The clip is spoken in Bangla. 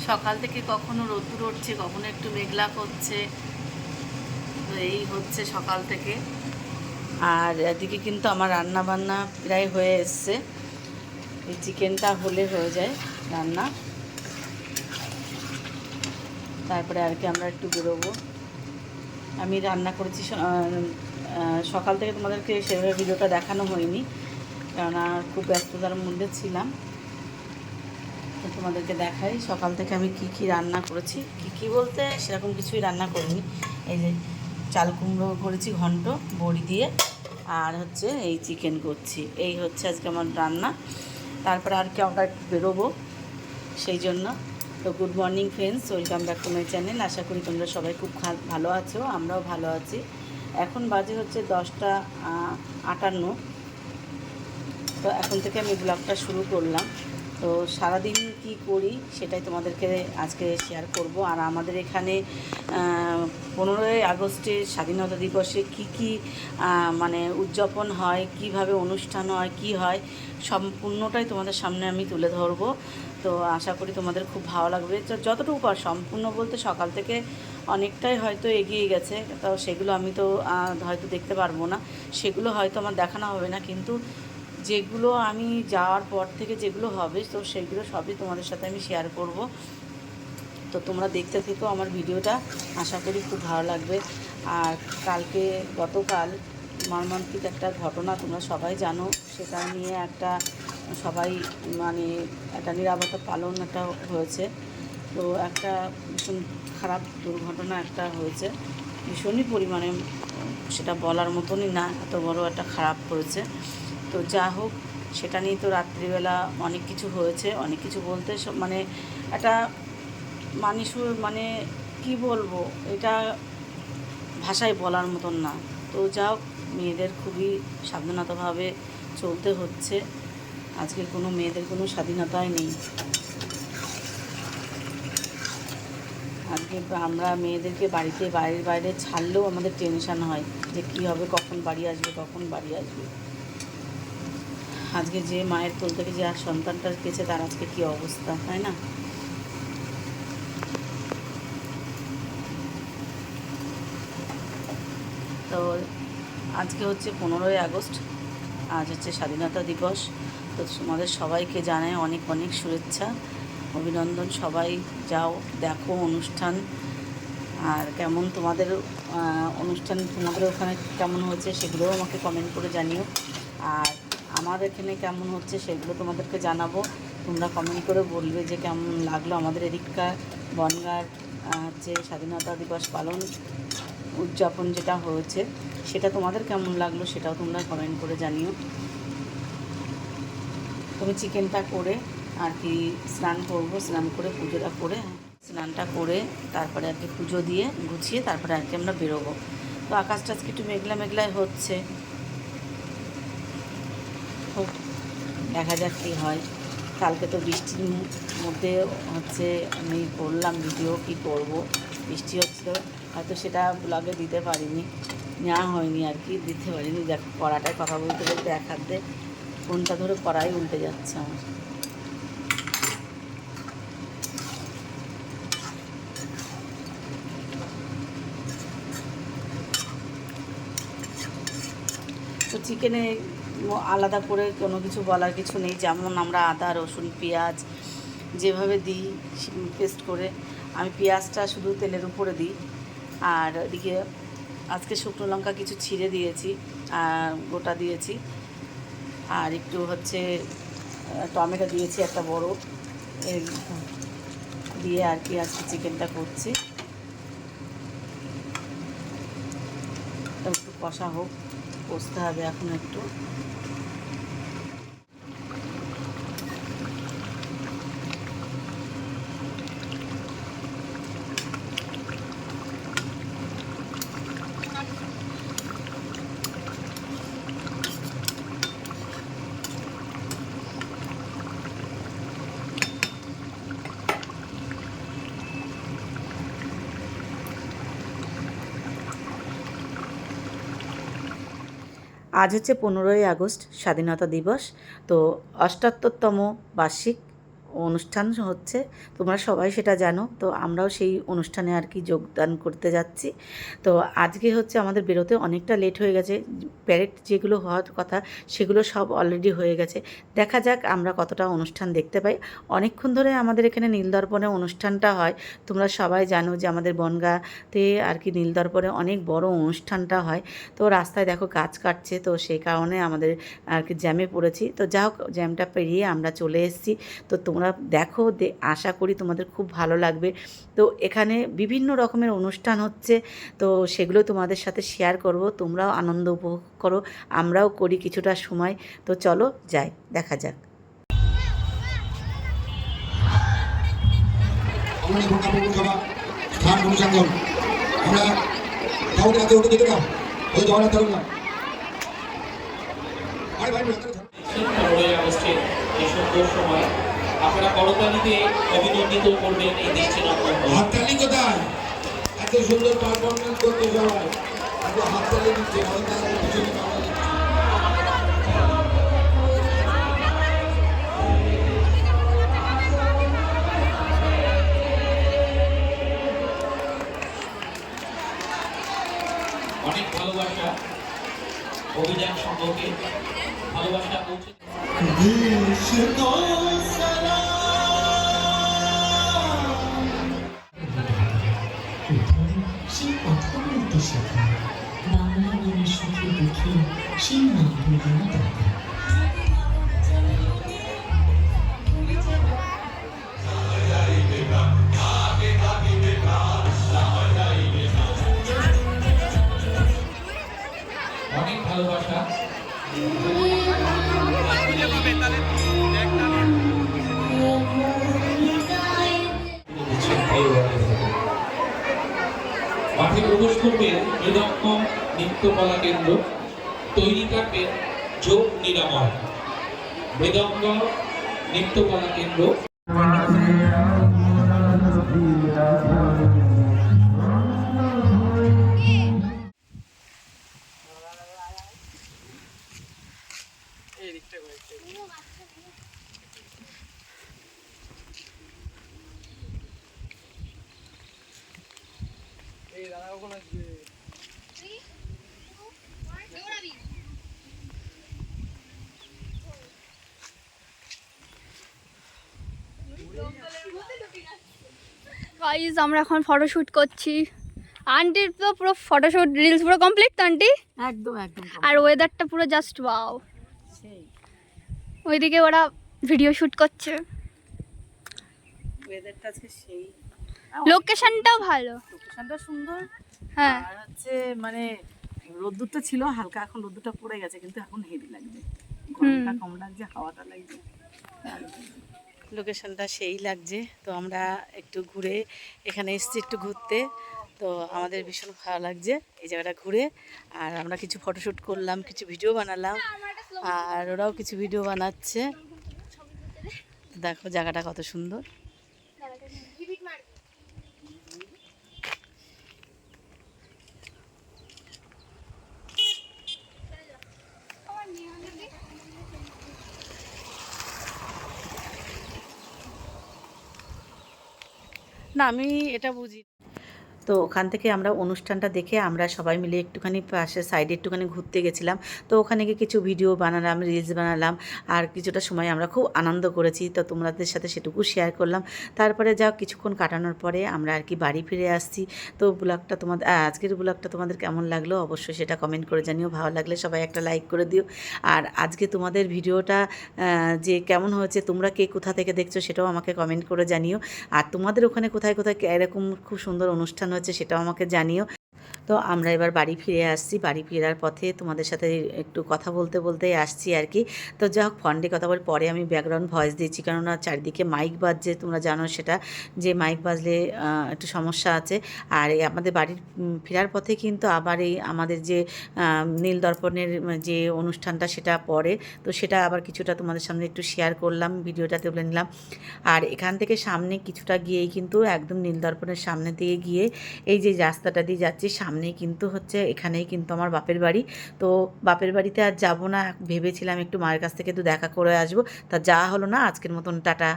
সকাল থেকে কখনো রোদ্দুর উঠছে, কখনো একটু মেঘলা করছে। তো এই হচ্ছে সকাল থেকে। আর এদিকে কিন্তু আমার রান্না বান্না প্রায় হয়ে এসছে। এই চিকেনটা হলে হয়ে যায় রান্না, তারপরে আর কি আমরা একটু বেরোবো। আমি রান্না করেছি সকাল থেকে, তোমাদেরকে সেভাবে ভিডিওটা দেখানো হয়নি কেননা খুব ব্যস্ততার মধ্যে ছিলাম। তো তোমাদেরকে দেখাই সকাল থেকে আমি কি কি রান্না করেছি। কি কি বলতে সেরকম কিছুই রান্না করিনি। এই যে চাল কুমড়ো করেছি ঘন্ট বড়ি দিয়ে, আর হচ্ছে এই চিকেন করছি। এই হচ্ছে আজকে আমার রান্না। তারপরে আর কি আমরা একটু বেরোবো সেই জন্য। তো good morning friends, welcome back to my channel. আশা করি তোমরা সবাই খুব ভালো আছো, আমরাও ভালো আছি। এখন বাজে হচ্ছে 10টা 58। তো এখন থেকে আমি ব্লগটা শুরু করলাম। তো সারাদিন কি করি সেটাই তোমাদেরকে আজকে শেয়ার করব। আর আমাদের এখানে 15ই আগস্টের স্বাধীনতা দিবসে কি কি মানে উদযাপন হয়, কিভাবে অনুষ্ঠান হয়, কি হয়, সম্পূর্ণটাই তোমাদের সামনে আমি তুলে ধরবো। তো আশা করি তোমাদের খুব ভালো লাগবে। যতটুকু পার, সম্পূর্ণ বলতে সকাল থেকে অনেকটাই হয়তো এগিয়ে গেছে, তো সেগুলো আমি তো হয়তো দেখতে পারবো না, সেগুলো হয়তো আমার দেখানো হবে না, কিন্তু যেগুলো আমি যাওয়ার পর থেকে যেগুলো হবে তো সেগুলো সবই তোমাদের সাথে আমি শেয়ার করব। তো তোমরা দেখতে থেকো আমার ভিডিওটা, আশা করি খুব ভালো লাগবে। আর গতকাল মর্মান্তিক একটা ঘটনা তোমরা সবাই জানো, সেটা নিয়ে একটা সবাই মানে একটা নিরাপত্তা পালন একটা হয়েছে। তো একটা ভীষণ খারাপ দুর্ঘটনা একটা হয়েছে, ভীষণই পরিমাণে, সেটা বলার মতনই না, এত বড় একটা খারাপ করেছে। তো যা হোক, সেটা নিয়ে তো রাত্রিবেলা অনেক কিছু হয়েছে। অনেক কিছু বলতে মানে একটা মানুষের মানে কি বলবো, এটা ভাষায় বলার মতন না। তো যা হোক, মেয়েদের খুবই সাবধানতাভাবে চলতে হচ্ছে। আজকে কোনো মেয়েদের কোনো স্বাধীনতাই নেই। আজকে আমরা মেয়েদেরকে বাড়ির বাইরে ছাড়লেও আমাদের টেনশান হয় যে কী হবে, কখন বাড়ি আসবে, কখন বাড়ি আসবে। আজকে যে মায়ের কোল থেকে যে আর সন্তানটা গেছে তার আজকে কী অবস্থা, তাই না? তো আজকে হচ্ছে 15ই আগস্ট, আজ হচ্ছে স্বাধীনতা দিবস। তো তোমাদের সবাইকে জানাই অনেক অনেক শুভেচ্ছা, অভিনন্দন। সবাই যাও দেখো অনুষ্ঠান। আর কেমন তোমাদের অনুষ্ঠান, তোমাদের ওখানে কেমন হচ্ছে সেগুলোও আমাকে কমেন্ট করে জানিও। আর আমার এখানে কেমন হচ্ছে সেগুলো তোমাদেরকে জানাবো। তোমরা কমেন্ট করে বলবে যে কেমন লাগলো আমাদের এদিককার বনগাঁর হচ্ছে স্বাধীনতা দিবস পালন উদযাপন যেটা হয়েছে, সেটা তোমাদের কেমন লাগলো সেটাও তোমরা কমেন্ট করে জানিও। তুমি চিকেনটা করে আর কি স্নান করবো, স্নান করে পুজোটা করে, স্নানটা করে তারপরে আর কি পুজো দিয়ে গুছিয়ে তারপরে আর কি আমরা বেরোবো। তো আকাশটা আজকে একটু মেঘলা মেঘলাই হচ্ছে, খুব দেখা যাক কী হয়। কালকে তো বৃষ্টির মধ্যে হচ্ছে আমি করলাম ভিডিও, কি করব, বৃষ্টি হচ্ছিল, হয়তো সেটা ব্লগে দিতে পারিনি, নেওয়া হয়নি আর কি, দিতে পারিনি। দেখ পড়াটায় কথা বলতে বলতে এক হাতে ফোনটা ধরে পড়াই উল্টে যাচ্ছে আমার। তো চিকেনে আলাদা করে কোনো কিছু বলার কিছু নেই। যেমন আমরা আদা রসুন পেঁয়াজ যেভাবে দিই পেস্ট করে, আমি পেঁয়াজটা শুধু তেলের উপরে দিই। আর এদিকে আজকে শুকনো লঙ্কা কিছু ছিঁড়ে দিয়েছি, গোটা দিয়েছি। আর একটু হচ্ছে টমেটো দিয়েছি একটা বড়, দিয়ে আর কি আজকে চিকেনটা করছি। একটু কষা হোক, কষতে হবে এখন একটু। আজ হচ্ছে 15ই আগস্ট স্বাধীনতা দিবস। তো 78তম বার্ষিক অনুষ্ঠান হচ্ছে, তোমরা সবাই সেটা জানো। তো আমরাও সেই অনুষ্ঠানে আর কি যোগদান করতে যাচ্ছি। তো আজকে হচ্ছে আমাদের বেরোতে অনেকটা লেট হয়ে গেছে। প্যারেড যেগুলো হওয়ার কথা সেগুলো সব অলরেডি হয়ে গেছে। দেখা যাক আমরা কতটা অনুষ্ঠান দেখতে পাই। অনেকক্ষণ ধরে আমাদের এখানে নীলদর্পণে অনুষ্ঠানটা হয়। তোমরা সবাই জানো যে আমাদের বনগাঁতে আর কি নীলদর্পণে অনেক বড় অনুষ্ঠানটা হয়। তো রাস্তায় দেখো গাছ কাটছে, তো সেই কারণে আমাদের আর কি জ্যামে পড়েছি। তো যা হোক, জ্যামটা পেরিয়ে আমরা চলে এসেছি। তো তোমরা দেখো, আশা করি তোমাদের খুব ভালো লাগবে। তো এখানে বিভিন্ন রকমের অনুষ্ঠান হচ্ছে, তো সেগুলো তোমাদের সাথে শেয়ার করব। তোমরাও আনন্দ উপভোগ করো, আমরাও করি কিছুটা সময়। তো চলো যাই, দেখা যাক। আপনারা করতালিতে অভিনন্দিত করবেন এই দৃষ্টিনন্দন। হাততালি কোথায়? এত সুন্দর পারফরমেন্স করতে সবাই হাততালি দিচ্ছে। অনেক ভালোবাসা অভিযান সম্পর্কে ভালোবাসা পৌঁছে সেই কথা বলতে শেখা, বাংলা মানে সুখে দুঃখে সেই মা ভুলানো দরকার। অনেক ভালোবাসা মাঠে প্রবেশ করবেন মৃদঙ্গ নৃত্যকলা কেন্দ্র, তৈরি থাকবেন যোগ নিরাময়। মৃদঙ্গ নৃত্যকলা কেন্দ্র গাইজ আমরা এখন ফটোশ্যুট করছি। আন্টির তো পুরো ফটোশ্যুট রিলস পুরো কমপ্লিট তো আন্টি? একদম একদম। আর ওয়েদারটা পুরো জাস্ট ওয়াও। সেই ওইদিকে ওরা ভিডিও শ্যুট করছে। ওয়েদারটা আজকে সেই, লোকেশনটাও ভালো, লোকেশনটা সুন্দর। হ্যাঁ। আর হচ্ছে মানে রোদ্দুরটা ছিল হালকা, এখন রোদ্দুরটা পড়ে গেছে, কিন্তু এখন হেভি লাগছে, গরমটা কম লাগছে, হাওয়াটা লাগছে, লোকেশনটা সেই লাগছে। তো আমরা একটু ঘুরে এখানে এসেছি একটু ঘুরতে, তো আমাদের ভীষণ ভালো লাগছে এই জায়গাটা ঘুরে। আর আমরা কিছু ফটোশ্যুট করলাম, কিছু ভিডিও বানালাম, আর ওরাও কিছু ভিডিও বানাচ্ছে। দেখো জায়গাটা কত সুন্দর। না, আমি এটা বুঝি। তো ওখান থেকে আমরা অনুষ্ঠানটা দেখে আমরা সবাই মিলে একটুখানি পাশে সাইডে একটুখানি ঘুরতে গেছিলাম। তো ওখানে গিয়ে কিছু ভিডিও বানালাম, রিলস বানালাম, আর কিছুটা সময় আমরা খুব আনন্দ করেছি। তো তোমাদের সাথে সেটুকু শেয়ার করলাম। তারপরে যা কিছুক্ষণ কাটানোর পরে আমরা আর কি বাড়ি ফিরে আসছি। তো ব্লগটা তোমাদের আজকের ব্লগটা তোমাদের কেমন লাগলো অবশ্যই সেটা কমেন্ট করে জানিও। ভালো লাগলে সবাই একটা লাইক করে দিও। আর আজকে তোমাদের ভিডিওটা যে কেমন হয়েছে, তোমরা কে কোথা থেকে দেখছো সেটাও আমাকে কমেন্ট করে জানিও। আর তোমাদের ওখানে কোথায় কোথায় এরকম খুব সুন্দর অনুষ্ঠান হচ্ছে সেটাও আমাকে জানিও। তো আমরা এবার বাড়ি ফিরে আসছি। বাড়ি ফেরার পথে তোমাদের সাথে একটু কথা বলতে বলতেই আসছি আর কি। তো যা হোক, ফন্ডে কথা বলে পরে আমি ব্যাকগ্রাউন্ড ভয়েস দিয়েছি, কেননা চারিদিকে মাইক বাজছে, তোমরা জানো সেটা, যে মাইক বাজলে একটু সমস্যা আছে। আর এই আমাদের বাড়ির ফেরার পথে কিন্তু আবার এই আমাদের যে নীলদর্পণের যে অনুষ্ঠানটা সেটা পড়ে, তো সেটা আবার কিছুটা তোমাদের সামনে একটু শেয়ার করলাম, ভিডিওটা তুলে নিলাম। আর এখান থেকে সামনে কিছুটা গিয়েই কিন্তু একদম নীলদর্পণের সামনে দিয়ে গিয়ে এই যে রাস্তাটা দিয়ে যাচ্ছি সামনেই কিন্তু হচ্ছে, এখানেই কিন্তু আমার বাপের বাড়ি। তো বাপের বাড়িতে আর যাব না, ভেবেছিলাম একটু মায়ের কাছ থেকে একটু দেখা করে আসবো, তা যা হলো না। আজকের মতন টাটা।